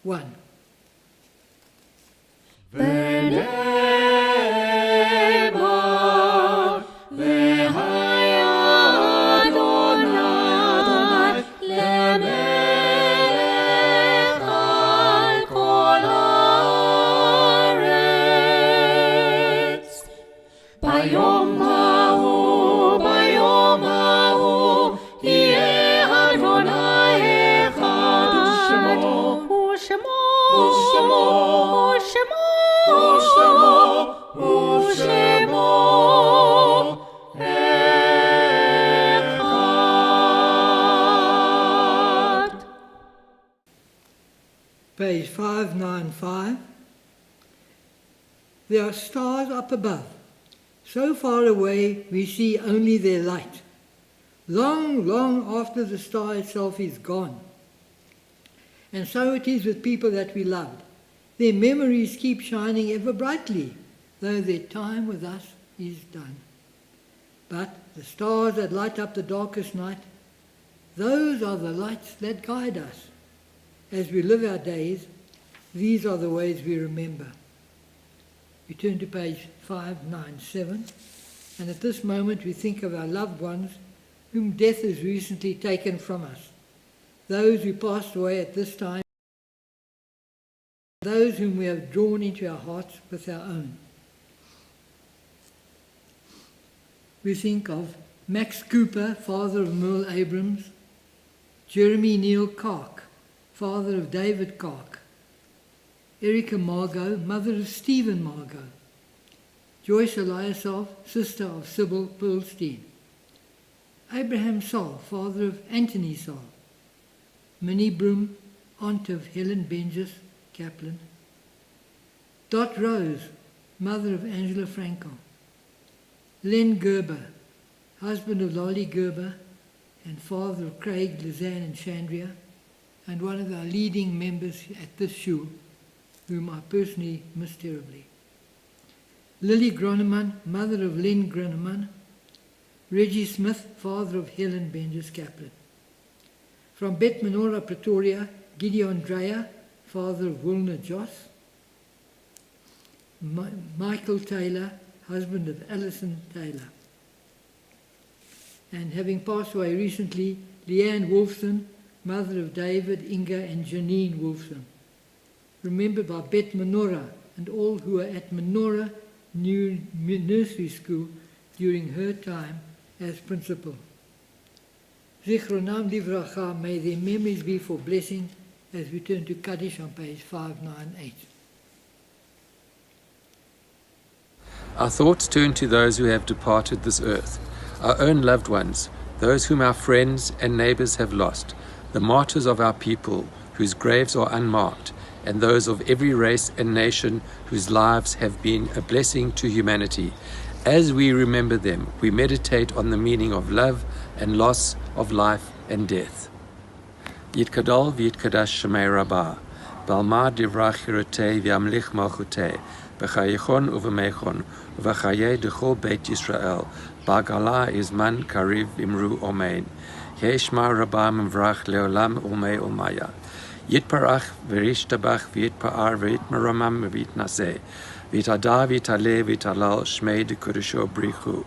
one. ושמו page 595. There are stars up above. So far away we see only their light. Long, long after the star itself is gone. And so it is with people that we loved. Their memories keep shining ever brightly, though their time with us is done. But the stars that light up the darkest night, those are the lights that guide us. As we live our days, these are the ways we remember. We turn to page 597, and at this moment we think of our loved ones whom death has recently taken from us, those who passed away at this time, those whom we have drawn into our hearts with our own. We think of Max Cooper, father of Merle Abrams, Jeremy Neil Kark, father of David Kark, Erica Margot, mother of Stephen Margot, Joyce Eliasov, sister of Sybil Pearlstein, Abraham Saul, father of Anthony Saul, Minnie Broom, aunt of Helen Benjes Kaplan, Dot Rose, mother of Angela Frankel, Len Gerber, husband of Lolly Gerber and father of Craig, Lizanne and Chandria, and one of our leading members at this shul, whom I personally miss terribly. Lily Groneman, mother of Len Groneman, Reggie Smith, father of Helen Benjes Kaplan. From Bet Menorah, Pretoria, Gideon Dreyer, father of Wilna Joss, Michael Taylor, husband of Alison Taylor. And having passed away recently, Leanne Wolfson, mother of David, Inga and Janine Wolfson. Remembered by Bet Menorah and all who are at Menorah New Nursery School during her time as principal. Zichronam Livracha, may their memories be for blessing, as we turn to Kaddish on page 598. Our thoughts turn to those who have departed this earth, our own loved ones, those whom our friends and neighbors have lost, the martyrs of our people whose graves are unmarked, and those of every race and nation whose lives have been a blessing to humanity. As we remember them, we meditate on the meaning of love and loss of life and death. Yitkadal v'yitkadash shemei rabbah, balma divrach hirotei v'yamlich malchutei, b'chayechon uv'meichon, uv'chayei d'chol beit Yisrael, b'gala izman kariv imru omein, yeshma rabbah memvrach leolam umei umaya. Yitparach v'rishtabach v'yitpa'ar v'yitmaramam v'yitnaseh, v'yitada v'yitaleh v'yitalal shmei d'kodesho brichu,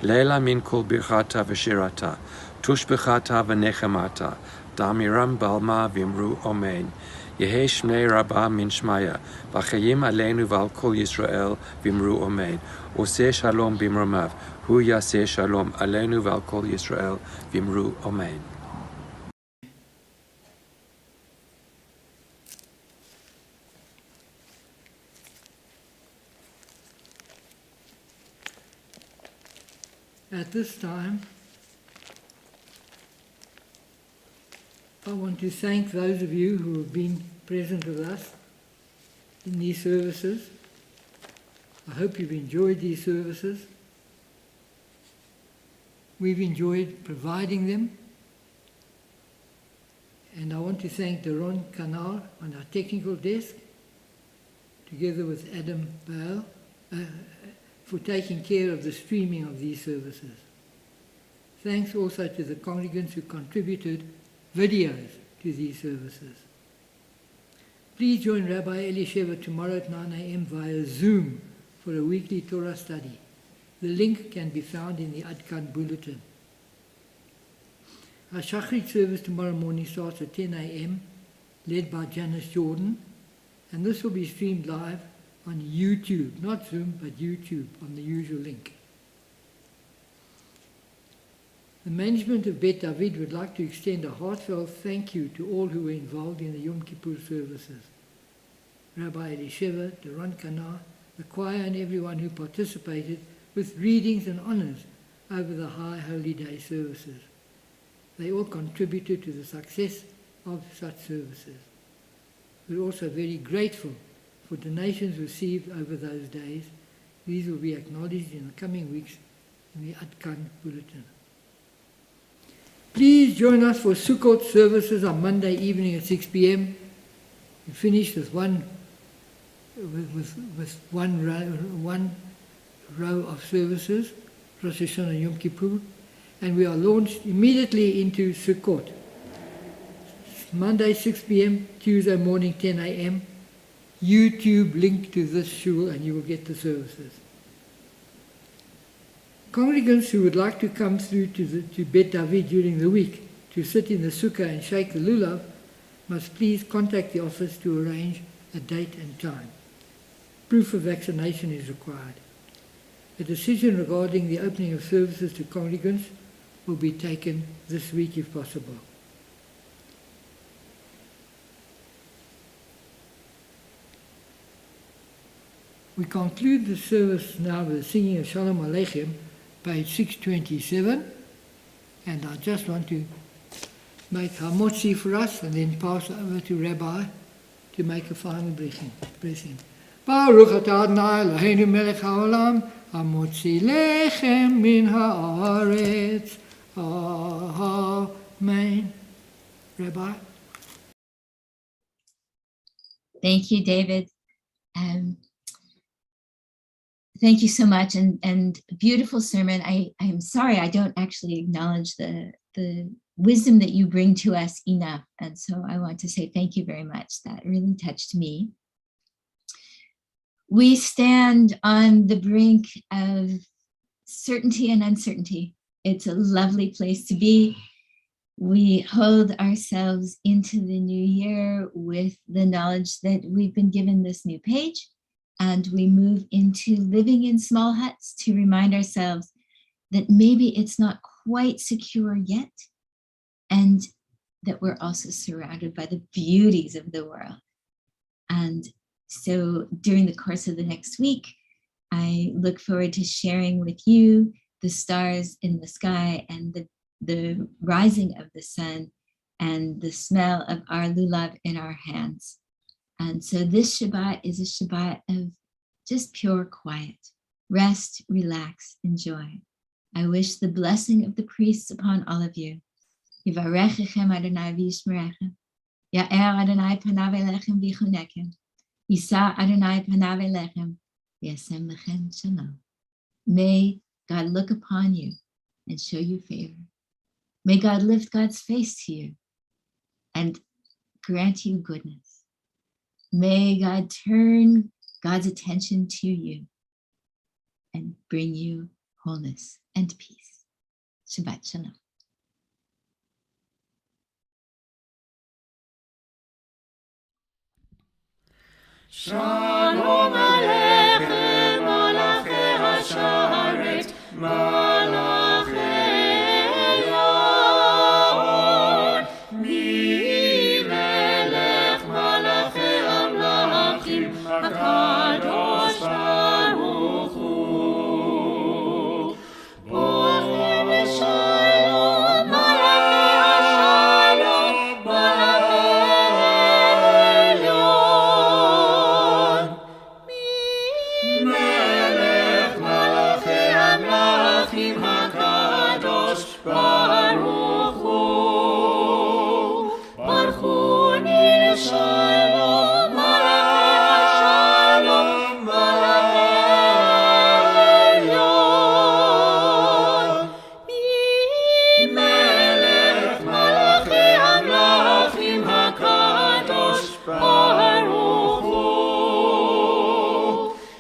leila min kol birchata v'shirata, tushbechata v'nechemata, damiram balma v'imru omein, yehe shmei rabbah min shmaya, v'chayim aleinu v'al kol Yisrael v'imru omein, oseh shalom b'imromav, hu yaseh shalom aleinu v'al kol Yisrael v'imru omein. At this time, I want to thank those of you who have been present with us in these services. I hope you've enjoyed these services. We've enjoyed providing them. And I want to thank Daron Kanar on our technical desk, together with Adam Bale, for taking care of the streaming of these services. Thanks also to the congregants who contributed videos to these services. Please join Rabbi Elisheva tomorrow at 9 a.m. via Zoom for a weekly Torah study. The link can be found in the Adkan Bulletin. Our Shachrit service tomorrow morning starts at 10 a.m., led by Janice Jordan, and this will be streamed live on YouTube, not Zoom, but YouTube, on the usual link. The management of Bet David would like to extend a heartfelt thank you to all who were involved in the Yom Kippur services. Rabbi Elisheva, Daron Kanar, the choir and everyone who participated with readings and honors over the High Holy Day services. They all contributed to the success of such services. We're also very grateful for donations received over those days. These will be acknowledged in the coming weeks in the Adkan Bulletin. Please join us for Sukkot services on Monday evening at 6 p.m. We finish with one row of services, Rosh Hashanah and Yom Kippur, and we are launched immediately into Sukkot. Monday 6 p.m., Tuesday morning 10 a.m. YouTube link to this shul and you will get the services. Congregants who would like to come through to Bet David during the week to sit in the sukkah and shake the lulav must please contact the office to arrange a date and time. Proof of vaccination is required. A decision regarding the opening of services to congregants will be taken this week if possible. We conclude the service now with the singing of Shalom Aleichem, page 627, and I just want to make Hamotzi for us and then pass over to Rabbi to make a final blessing. Baruch atah Adonai Eloheinu melech haolam, hamotzi lechem min haaretz. Amen. Rabbi? Thank you, David. Thank you so much, and beautiful sermon. I am sorry I don't actually acknowledge the wisdom that you bring to us enough, and so I want to say thank you very much. That really touched me. We stand on the brink of certainty and uncertainty. It's a lovely place to be. We hold ourselves into the new year with the knowledge that we've been given this new page, and we move into living in small huts to remind ourselves that maybe it's not quite secure yet, and that we're also surrounded by the beauties of the world. And so during the course of the next week, I look forward to sharing with you the stars in the sky and the rising of the sun and the smell of our lulav in our hands. And so this Shabbat is a Shabbat of just pure quiet, rest, relax, enjoy. I wish the blessing of the priests upon all of you. Yivarechechem Adonai v'yishmerechem. Ya'er Adonai panav elechem v'yichunekem. Yisa Adonai panav elechem v'yasem lechem shalom. May God look upon you and show you favor. May God lift God's face to you and grant you goodness. May God turn God's attention to you and bring you wholeness and peace. Shabbat Shalom. Shalom Aleichem, Malachei Hasharet, Malachei Yod, Mi-Melech Malachei Amlachim, HaKadosh Baruch Hu. Bochim Shalom, Malachei Shalom, Malachei Yod, Mi-Melech Malachei Amlachim, HaKadosh Baruch Hu. Baruch Hu Nir Shalom, Malachei Shalom, Malachei Yod, Mi-Melech Malachei Amlachim, HaKadosh Baruch Hu.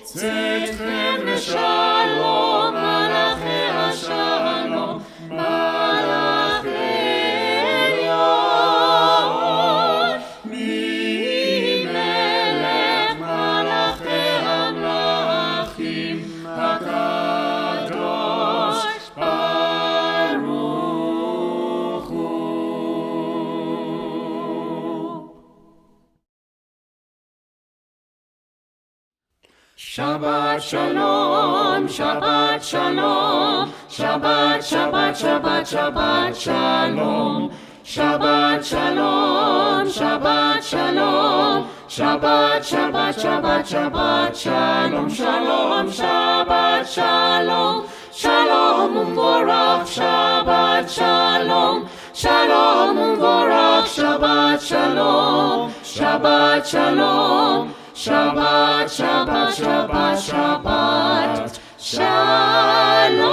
Tzedchem Shalom, Malachei Shalom, Malachei Yod, Mi-Melech Malachei Amlachim, HaKadosh Baruch Hu. Shabbat Shalom, Shabbat Shalom, Shabbat, Shabbat, Shabbat, Shabbat Shalom, Shabbat Shalom, Shabbat Shalom, Shabbat, Shabbat, Shabbat, Shabbat, Shalom, Shalom, Shabbat, Shalom, Shalom Umvorach, Shabbat, Shalom, Shalom Umvorach, Shabbat, Shalom, Shabbat, Shalom, Shabbat, Shabbat, Shabbat, Shabbat, Shalom.